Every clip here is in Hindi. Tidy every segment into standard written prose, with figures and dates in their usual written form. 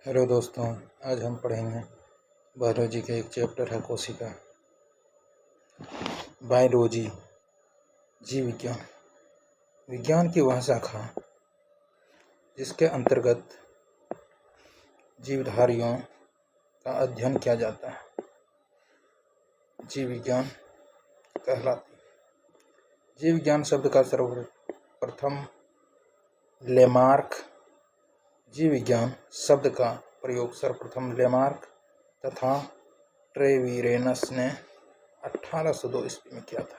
हेलो दोस्तों, आज हम पढ़ेंगे बायोलॉजी का एक चैप्टर है कोशिका। बायोलॉजी जीव विज्ञान विज्ञान की वह शाखा जिसके अंतर्गत जीवधारियों का अध्ययन किया जाता है, जीव विज्ञान कहलाती है। जीव विज्ञान शब्द का सर्वप्रथम लेमार्क जीव विज्ञान शब्द का प्रयोग सर्वप्रथम लेमार्क तथा ट्रेवीरेनस ने 1802 ईस्वी में किया था।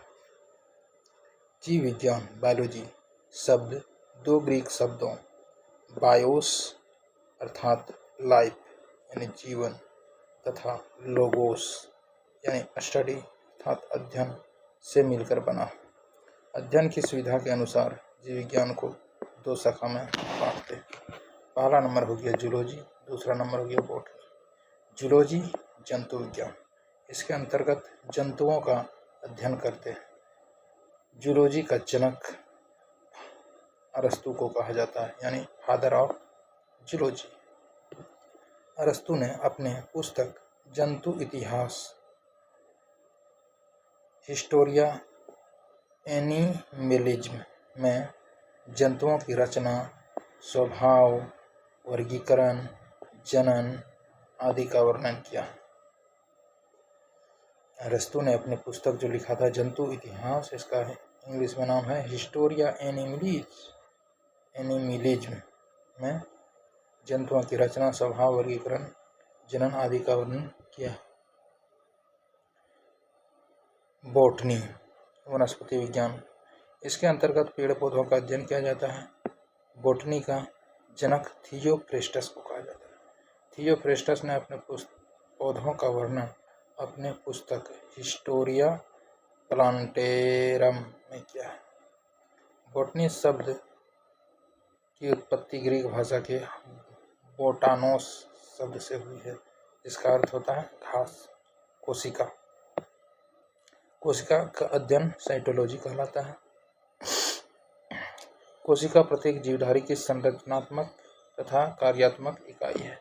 जीव विज्ञान बायोलॉजी शब्द दो ग्रीक शब्दों बायोस अर्थात लाइफ यानी जीवन तथा लोगोस यानी स्टडी अर्थात अध्ययन से मिलकर बना। अध्ययन की सुविधा के अनुसार जीव विज्ञान को दो शाखा में बांटते हैं। पहला नंबर हो गया जूलॉजी, दूसरा नंबर हो गया बॉटनी। जूलॉजी जंतु विज्ञान, इसके अंतर्गत जंतुओं का अध्ययन करते हैं। जूलॉजी का जनक अरस्तु को कहा जाता है, यानी फादर ऑफ जूलॉजी। अरस्तु ने अपने पुस्तक जंतु इतिहास हिस्टोरिया एनिमलिज्म में जंतुओं की रचना, स्वभाव, वर्गीकरण, जनन आदि का वर्णन किया। अरस्तु ने अपनी पुस्तक जो लिखा था जंतु इतिहास, इसका इंग्लिश में नाम है हिस्टोरिया एनिमलिज्म में जंतुओं की रचना, स्वभाव, वर्गीकरण, जनन आदि का वर्णन किया। बॉटनी वनस्पति विज्ञान, इसके अंतर्गत पेड़ पौधों का अध्ययन किया जाता है। बॉटनी का जनक थियोफ्रेस्टस को कहा जाता है। थियोफ्रेस्टस ने अपने पौधों का वर्णन अपने पुस्तक हिस्टोरिया प्लांटेरम में किया है। बॉटनी शब्द की उत्पत्ति ग्रीक भाषा के बोटानोस शब्द से हुई है, जिसका अर्थ होता है घास। कोशिका, कोशिका का अध्ययन साइटोलॉजी कहलाता है। कोशिका प्रत्येक जीवधारी की संरचनात्मक तथा कार्यात्मक इकाई है।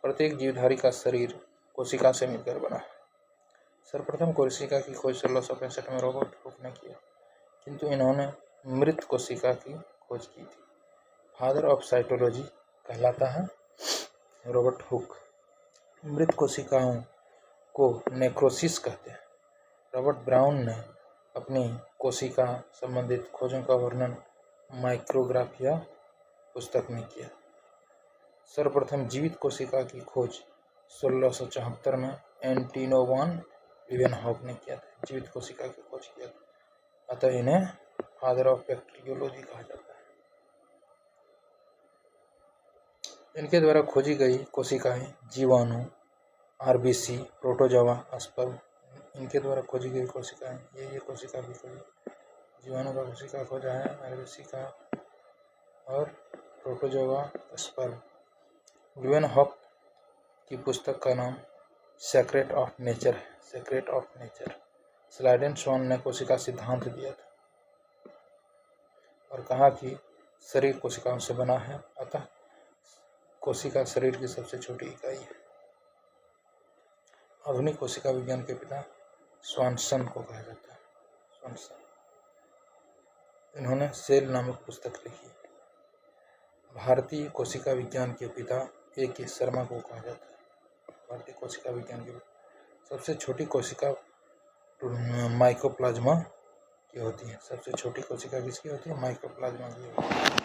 प्रत्येक जीवधारी का शरीर कोशिका से मिलकर बना है। सर्वप्रथम कोशिका की खोज 1665 में रॉबर्ट हुक ने किया, किंतु इन्होंने मृत कोशिका की खोज की थी। फादर ऑफ साइटोलॉजी कहलाता है रॉबर्ट हुक। मृत कोशिकाओं को नेक्रोसिस कहते हैं। रॉबर्ट ब्राउन ने अपनी कोशिका संबंधित खोजों का वर्णन माइक्रोग्राफिया पुस्तक में किया। सर्वप्रथम जीवित कोशिका की खोज 1674 में एंटोइन वान लीवेनहॉक ने किया था। जीवित कोशिका की खोज किया था, अतः इन्हें फादर ऑफ बैक्टीरियोलॉजी कहा जाता है। इनके द्वारा खोजी गई कोशिकाएं जीवाणु, आरबीसी, प्रोटोजोआ, स्पर्म, इनके द्वारा खोजी गई कोशिकाएं ये कोशिका भी खोजी। जीवाणु का कोशिका खोजा है, आरबीसी का और प्रोटोजोआ, स्पर्म। लीवेनहॉक की पुस्तक का नाम सेक्रेट ऑफ नेचर है। Secret of nature. Schleiden Schwann ने कोशिका सिद्धांत दिया था और कहा कि शरीर कोशिकाओं से बना है, अतः कोशिका शरीर की सबसे छोटी इकाई है। आधुनिक कोशिका विज्ञान के पिता स्वानसन को कहा जाता है। स्वानसन, इन्होंने सेल नामक पुस्तक लिखी। भारतीय कोशिका विज्ञान के पिता A.K. शर्मा को कहा जाता है। भारतीय कोशिका विज्ञान के सबसे छोटी कोशिका माइकोप्लाज्मा की होती है। सबसे छोटी कोशिका किसकी होती है? माइकोप्लाज्मा की होती है।